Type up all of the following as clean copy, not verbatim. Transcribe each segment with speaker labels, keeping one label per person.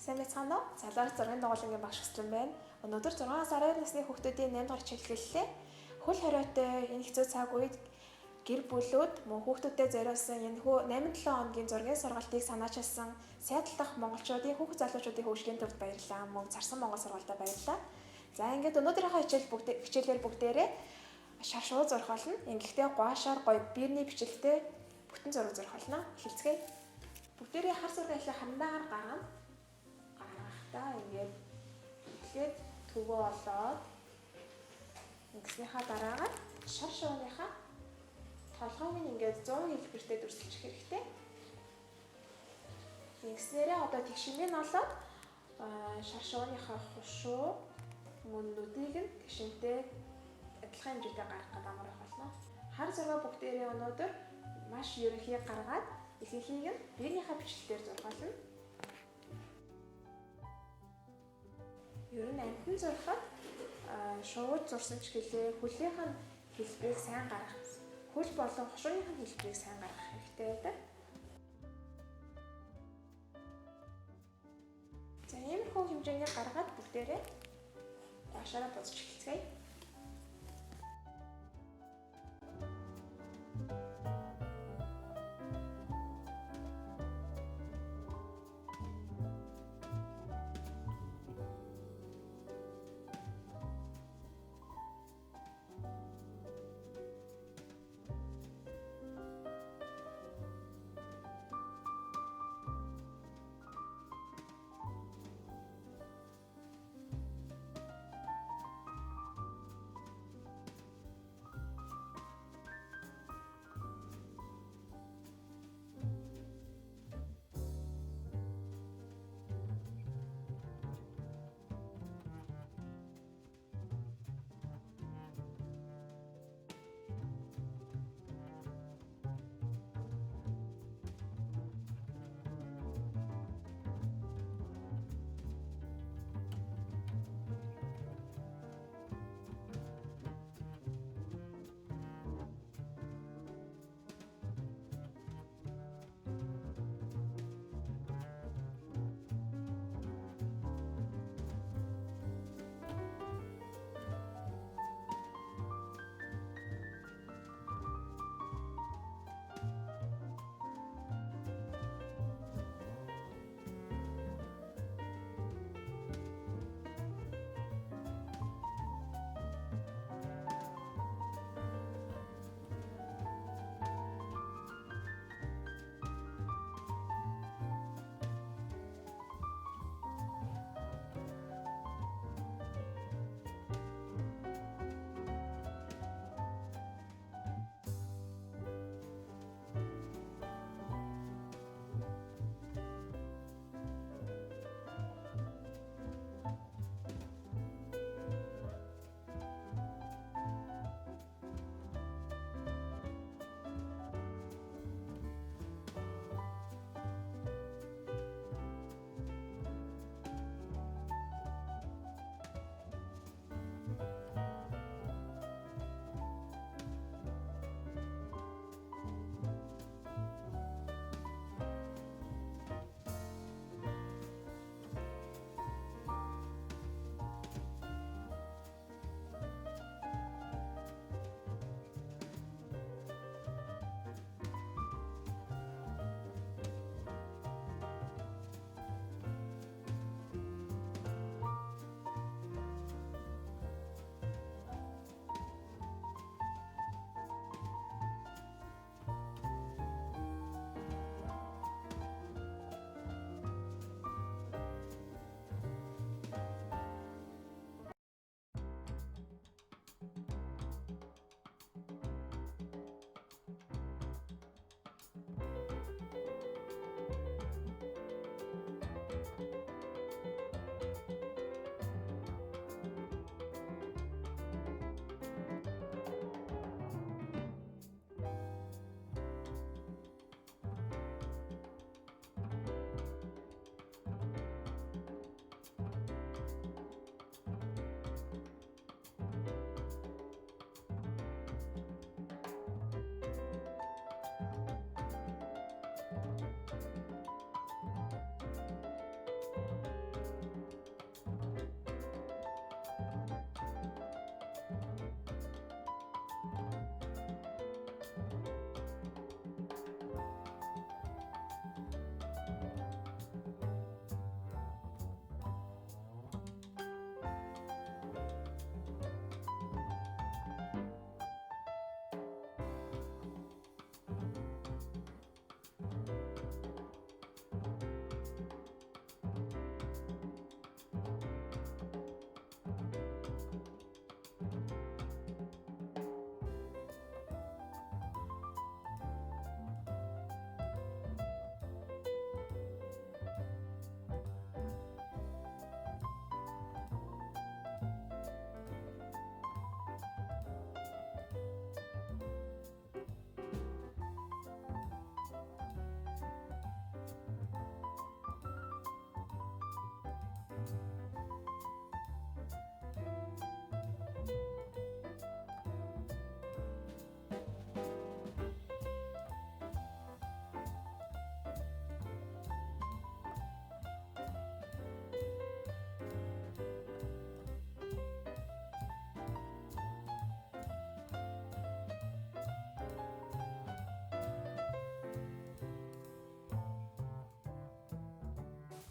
Speaker 1: Сайн байцгаана уу? Залгаар 6-ын дугуулангийн багш Хөслөн байна. Өнөөдөр 6-аас 12 насны хүүхдүүдийн 8 дахь хичээл эхэллээ. Хөл хориотой энэ хэцүү цаг үед гэр бүлүүд мөн хүүхдүүдэд зориулсан энэ 8-7 хоногийн зургийн сургалтыг санаачилсан Сиэтл дахь монголчуудын хүүхд залуучуудын хөгжлийн төвд баярлалаа. Мөн Царсан Монгол сургалтад баярлалаа. За ингээд өнөөдрийнхөө хичээлээр бүгдээрээ шар шууд зурх болно. Ингэхдээ гуашаар гоё биерний бичлэгтэй бүтэн зураг зурх болно. Эхэлцгээе. Бүгдээрээ хар зургийн хандаагаар гаргахтаа ингээд эхлээд төвөө олоод ингэснийхаа дараагаар шар шууныхаа толгойг нь ингээд 100 хэлбэртэй дүрсэлчих хэрэгтэй. Ингэснээрээ одоо тэгшингийг нь олоод шар шууныхаа хушуу мөн нүдийг нь тэгшинтэй адилхан хэмжээтэй гаргах гэдэг амар их болно. Хар зураг бүгдээрээ өнөөдөр маш ерөнхий гаргаад ихэнхийг нь биенийхээ бичлэлээр зургаална. Ер нь амтан зурхад шууд зурсан ч гэлээ хөлийнх нь хэлбэрийг сайн гаргах. Хөл болон хушууных нь хэлбэрийг сайн гаргах хэрэгтэй байдаг. За иймэрхүү хэмжээний гаргаад бүгдээрээ гуашаараа буцаж эхэлцгээе.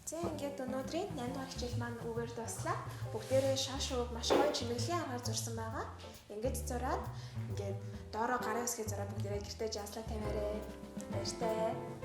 Speaker 1: За ингээд өнөөдрийн 8 дахь хичээл маань үгээр дуслаа. Бүгдээрээ шаш ууг маш гоё чимэглэлийн аргаар зурсан байгаа. Ингээд зураад ингээд доороо гарын үсгээ зураад бүгдээрээ гэртээ жааслаа тавиарэ. Баяртай.